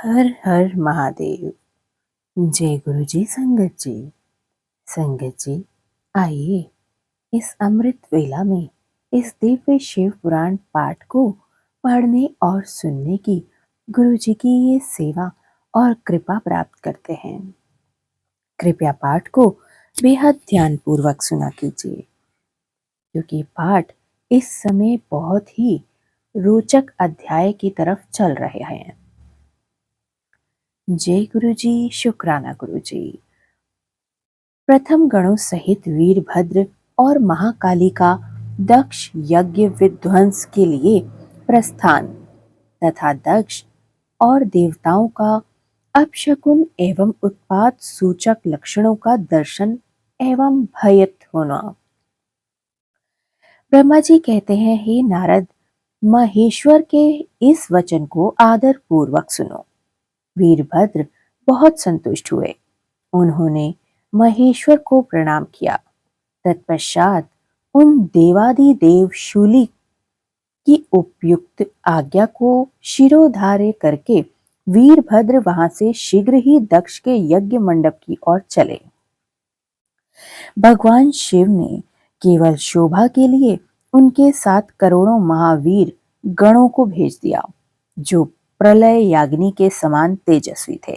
हर हर महादेव। जय गुरु जी। संगत जी, आइए इस अमृत वेला में इस दिव्य शिव पुराण पाठ को पढ़ने और सुनने की गुरु जी की ये सेवा और कृपा प्राप्त करते हैं। कृपया पाठ को बेहद ध्यान पूर्वक सुना कीजिए, क्योंकि पाठ इस समय बहुत ही रोचक अध्याय की तरफ चल रहे हैं। जय गुरु जी, शुक्राना गुरु जी। प्रथम गणों सहित वीरभद्र और महाकाली का दक्ष यज्ञ विध्वंस के लिए प्रस्थान तथा दक्ष और देवताओं का अपशकुन एवं उत्पात सूचक लक्षणों का दर्शन एवं भयत होना। ब्रह्मा जी कहते हैं, हे नारद, महेश्वर के इस वचन को आदर पूर्वक सुनो। वीरभद्र बहुत संतुष्ट हुए। उन्होंने महेश्वर को प्रणाम किया। तत्पश्चात उन देवादिदेव शूली की उपयुक्त आज्ञा को शिरोधार्य करके वीरभद्र वहां से शीघ्र ही दक्ष के यज्ञ मंडप की ओर चले। भगवान शिव ने केवल शोभा के लिए उनके साथ करोड़ों महावीर गणों को भेज दिया, जो प्रलय याग्नि के समान तेजस्वी थे।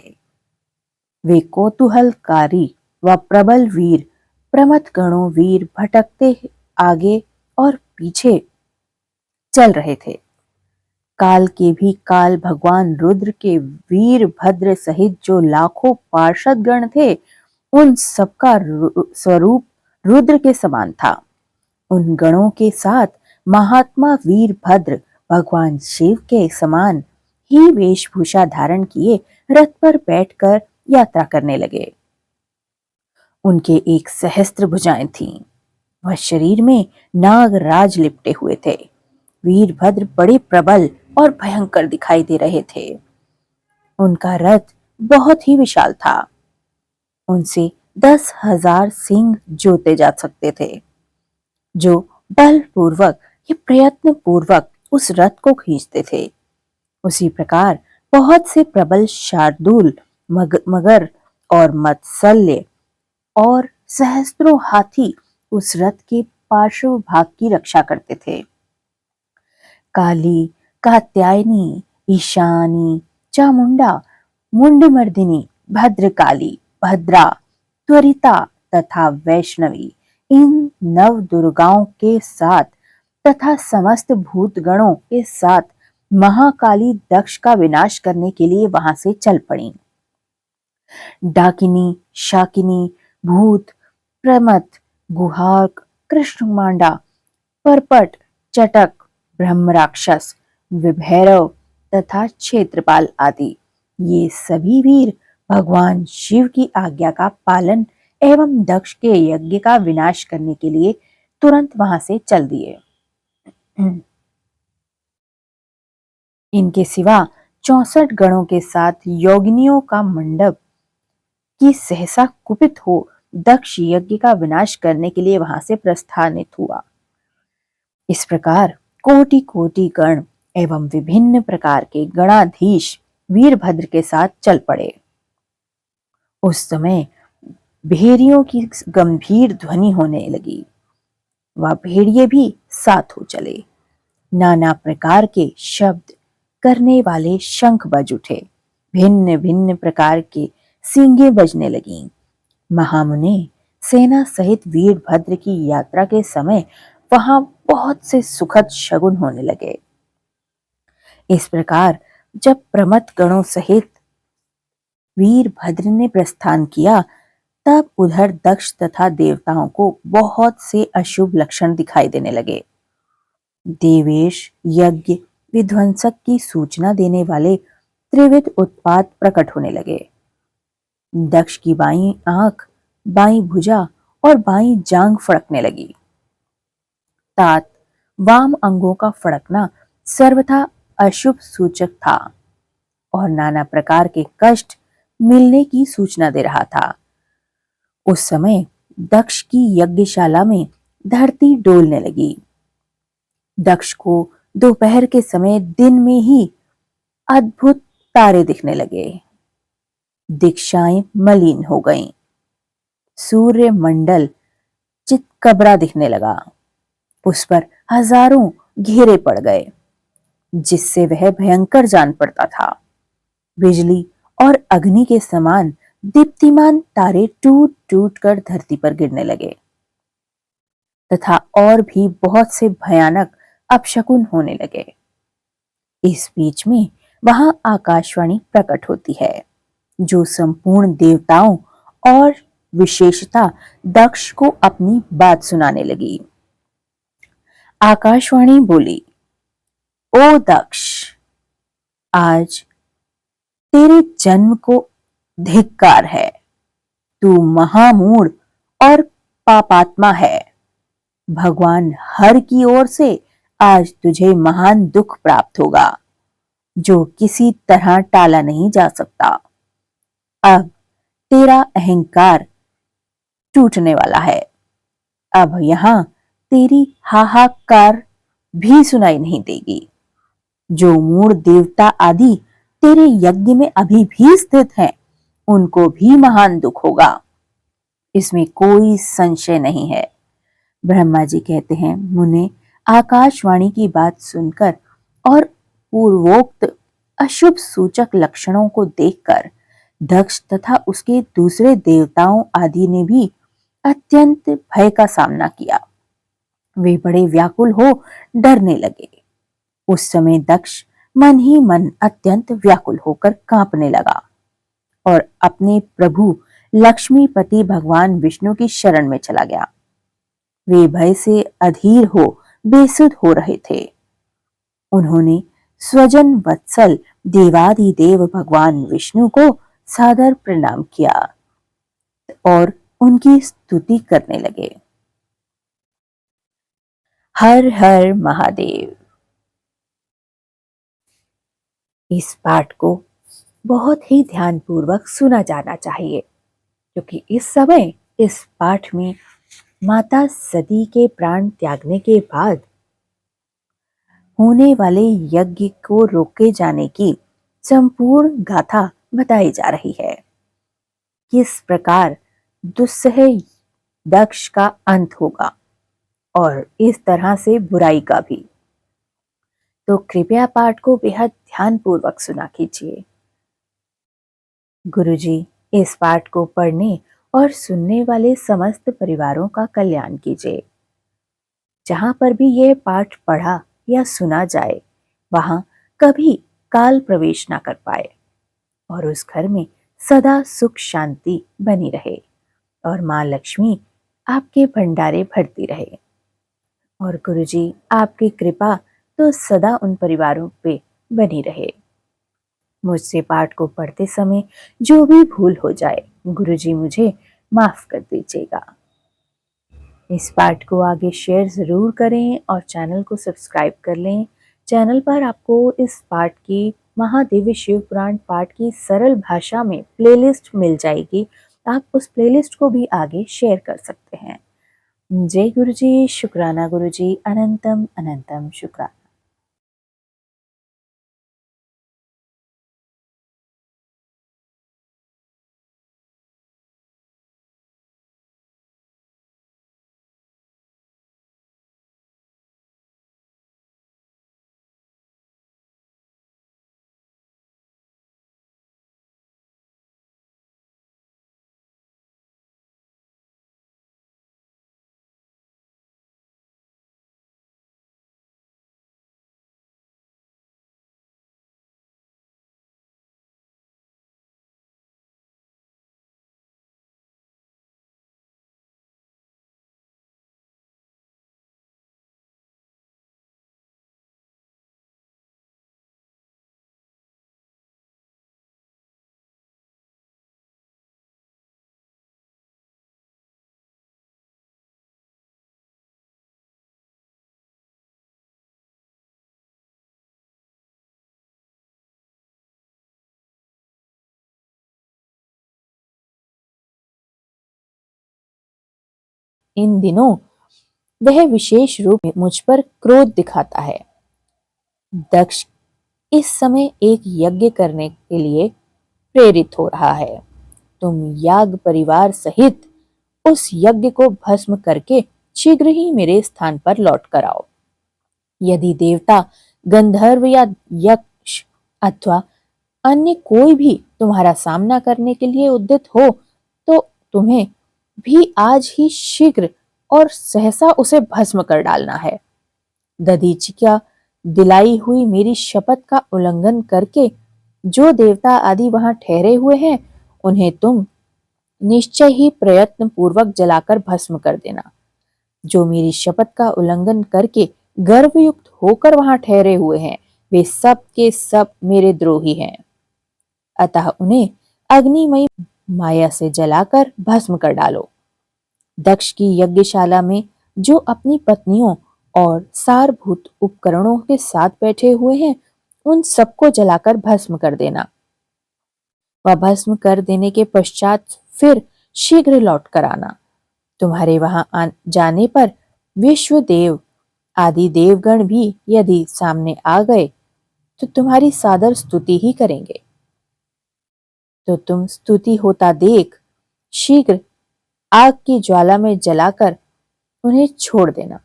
वे कौतूहलकारी व प्रबल वीर प्रमथ गणों वीर भटकते आगे और पीछे चल रहे थे। काल के भी काल भगवान रुद्र के वीरभद्र सहित जो लाखों पार्षद गण थे, उन सबका स्वरूप रुद्र के समान था। उन गणों के साथ महात्मा वीरभद्र भगवान शिव के समान ही वेशभूषा धारण किए रथ पर बैठकर यात्रा करने लगे। उनके 1 सहस्त्र भुजाएं थीं। वह शरीर में नागराज लिपटे हुए थे। वीरभद्र बड़े प्रबल और भयंकर दिखाई दे रहे थे। उनका रथ बहुत ही विशाल था। उनसे 10,000 सिंह जोते जा सकते थे, जो बलपूर्वक या प्रयत्न पूर्वक उस रथ को खींचते थे। उसी प्रकार बहुत से प्रबल शार्दूल, मगर और मत्सल्य और सहस्त्रों हाथी उस रथ के पार्श्व भाग की रक्षा करते थे। काली, कात्यायनी, ईशानी, चामुंडा, मुंडमर्दिनी, भद्रकाली, भद्रा, त्वरिता तथा वैष्णवी, इन 9 दुर्गाओं के साथ तथा समस्त भूतगणों के साथ महाकाली दक्ष का विनाश करने के लिए वहां से चल पड़ी। डाकिनी, शाकिनी, भूत, प्रमथ, गुहाक, कृष्णमांडा, परपट, चटक, ब्रह्म राक्षस, विभैरव तथा क्षेत्रपाल आदि ये सभी वीर भगवान शिव की आज्ञा का पालन एवं दक्ष के यज्ञ का विनाश करने के लिए तुरंत वहां से चल दिए। इनके सिवा 64 गणों के साथ योगिनियों का मंडप की सहसा कुपित हो दक्ष यज्ञ का विनाश करने के लिए वहां से प्रस्थानित हुआ। इस प्रकार कोटि कोटि गण एवं विभिन्न प्रकार के गणाधीश वीरभद्र के साथ चल पड़े। उस समय भेड़ियों की गंभीर ध्वनि होने लगी। वह भेड़िए भी साथ हो चले। नाना प्रकार के शब्द करने वाले शंख बज उठे। भिन्न भिन्न प्रकार के सींगे बजने लगीं। महामुने सेना सहित वीरभद्र की यात्रा के समय वहां बहुत से सुखद शगुन होने लगे। इस प्रकार जब प्रमथ गणों सहित वीरभद्र ने प्रस्थान किया, तब उधर दक्ष तथा देवताओं को बहुत से अशुभ लक्षण दिखाई देने लगे। देवेश यज्ञ विध्वंसक की सूचना देने वाले त्रिविध उत्पात प्रकट होने लगे। दक्ष की बाईं आंख, बाईं भुजा और बाईं जांघ फड़कने लगी। तात वाम अंगों का फड़कना सर्वथा अशुभ सूचक था और नाना प्रकार के कष्ट मिलने की सूचना दे रहा था। उस समय दक्ष की यज्ञशाला में धरती डोलने लगी। दक्ष को दोपहर के समय दिन में ही अद्भुत तारे दिखने लगे, दिशाएं मलिन हो गईं, सूर्य मंडल चितकबरा दिखने लगा, उस पर हजारों घेरे पड़ गए, जिससे वह भयंकर जान पड़ता था। बिजली और अग्नि के समान दीप्तिमान तारे टूट टूट कर धरती पर गिरने लगे तथा और भी बहुत से भयानक अपशकुन होने लगे। इस बीच में वहां आकाशवाणी प्रकट होती है, जो संपूर्ण देवताओं और विशेषता दक्ष को अपनी बात सुनाने लगी। आकाशवाणी बोली, ओ दक्ष, आज तेरे जन्म को धिक्कार है। तू महामूढ़ और पापात्मा है। भगवान हर की ओर से आज तुझे महान दुख प्राप्त होगा, जो किसी तरह टाला नहीं जा सकता। अब तेरा अहंकार टूटने वाला है। अब यहां तेरी हाहाकार भी सुनाई नहीं देगी। जो मूढ़ देवता आदि तेरे यज्ञ में अभी भी स्थित हैं, उनको भी महान दुख होगा, इसमें कोई संशय नहीं है। ब्रह्मा जी कहते हैं, मुने, आकाशवाणी की बात सुनकर और पूर्वोक्त अशुभ सूचक लक्षणों को देखकर दक्ष तथा उसके दूसरे देवताओं आदि ने भी अत्यंत भय का सामना किया। वे बड़े व्याकुल हो डरने लगे। उस समय दक्ष मन ही मन अत्यंत व्याकुल होकर कांपने लगा और अपने प्रभु लक्ष्मीपति भगवान विष्णु की शरण में चला गया। वे भय से अधीर हो बेसुध हो रहे थे। उन्होंने स्वजन वत्सल देवादिदेव भगवान विष्णु को सादर प्रणाम किया और उनकी स्तुति करने लगे। हर हर महादेव। इस पाठ को बहुत ही ध्यानपूर्वक सुना जाना चाहिए, क्योंकि इस समय इस पाठ में माता सती के प्राण त्यागने के बाद होने वाले यज्ञ को रोके जाने की संपूर्ण गाथा बताई जा रही है। किस प्रकार दुस्सह दक्ष का अंत होगा और इस तरह से बुराई का भी। तो कृपया पाठ को बेहद ध्यानपूर्वक सुना कीजिए। गुरुजी इस पाठ को पढ़ने और सुनने वाले समस्त परिवारों का कल्याण कीजिए। जहां पर भी यह पाठ पढ़ा या सुना जाए, वहां कभी काल प्रवेश ना कर पाए और उस घर में सदा सुख शांति बनी रहे और मां लक्ष्मी आपके भंडारे भरती रहे। और गुरुजी आपकी कृपा तो सदा उन परिवारों पे बनी रहे। मुझसे पाठ को पढ़ते समय जो भी भूल हो जाए, गुरुजी मुझे माफ कर दीजिएगा। इस पाठ को आगे शेयर ज़रूर करें और चैनल को सब्सक्राइब कर लें। चैनल पर आपको इस पाठ की महादिव्य शिव पुराण पाठ की सरल भाषा में प्लेलिस्ट मिल जाएगी। आप उस प्लेलिस्ट को भी आगे शेयर कर सकते हैं। जय गुरुजी, शुक्राना गुरुजी, अनंतम अनंतम शुक्राना। इन दिनों वह विशेष रूप में मुझ पर क्रोध दिखाता है। दक्ष इस समय एक यज्ञ करने के लिए प्रेरित हो रहा है। तुम याग परिवार सहित उस यज्ञ को भस्म करके शीघ्र ही मेरे स्थान पर लौट कर आओ। यदि देवता, गंधर्व या यक्ष अथवा अन्य कोई भी तुम्हारा सामना करने के लिए उद्यत हो तो तुम्हें भी आज ही शीघ्र और सहसा उसे भस्म कर डालना है। दधीचिका दिलाई हुई मेरी शपथ का उल्लंघन करके जो देवता आदि वहां ठहरे हुए हैं उन्हें तुम निश्चय ही प्रयत्न पूर्वक जलाकर भस्म कर देना। जो मेरी शपथ का उल्लंघन करके गर्वयुक्त होकर वहां ठहरे हुए हैं वे सब के सब मेरे द्रोही हैं। अतः उन्हें अग्निमयी माया से जलाकर भस्म कर डालो। दक्ष की यज्ञशाला में जो अपनी पत्नियों और सारभूत उपकरणों के साथ बैठे हुए हैं उन सबको जलाकर भस्म कर देना। वह भस्म कर देने के पश्चात फिर शीघ्र लौट कर आना। तुम्हारे वहां जाने पर विश्वदेव आदि देवगण भी यदि सामने आ गए तो तुम्हारी सादर स्तुति ही करेंगे। तो तुम स्तुति होता देख शीघ्र आग की ज्वाला में जलाकर उन्हें छोड़ देना।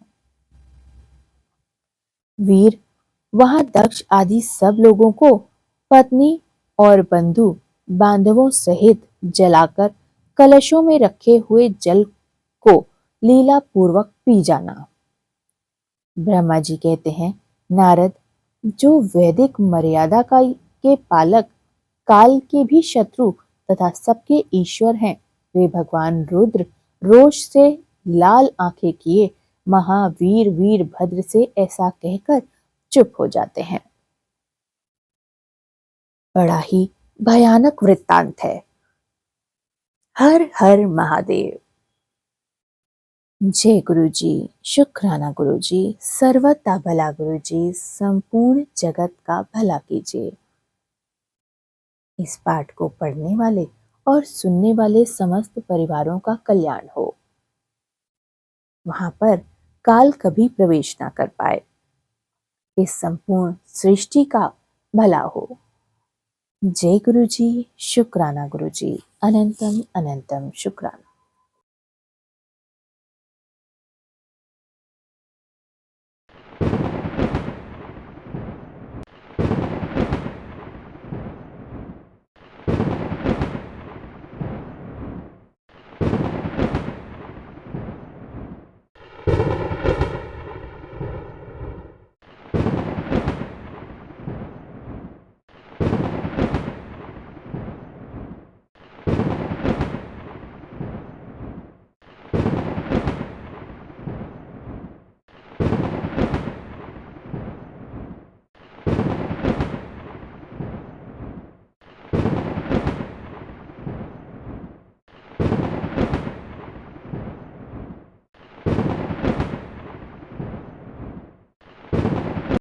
वीर वहां दक्ष आदि सब लोगों को पत्नी और बंधु बांधवों सहित जलाकर कलशों में रखे हुए जल को लीला पूर्वक पी जाना। ब्रह्मा जी कहते हैं, नारद, जो वैदिक मर्यादा का के पालक, काल के भी शत्रु तथा सबके ईश्वर हैं, वे भगवान रुद्र रोष से लाल आंखें किए महावीर वीरभद्र से ऐसा कहकर चुप हो जाते हैं। बड़ा ही भयानक वृत्तांत है। हर हर महादेव। जय गुरु जी, शुक्राना गुरु जी, सर्वदा भला गुरु जी, संपूर्ण जगत का भला कीजिए। इस पाठ को पढ़ने वाले और सुनने वाले समस्त परिवारों का कल्याण हो। वहां पर काल कभी प्रवेश ना कर पाए। इस संपूर्ण सृष्टि का भला हो। जय गुरु जी, शुक्राना गुरु जी, अनंतम अनंतम शुक्राना।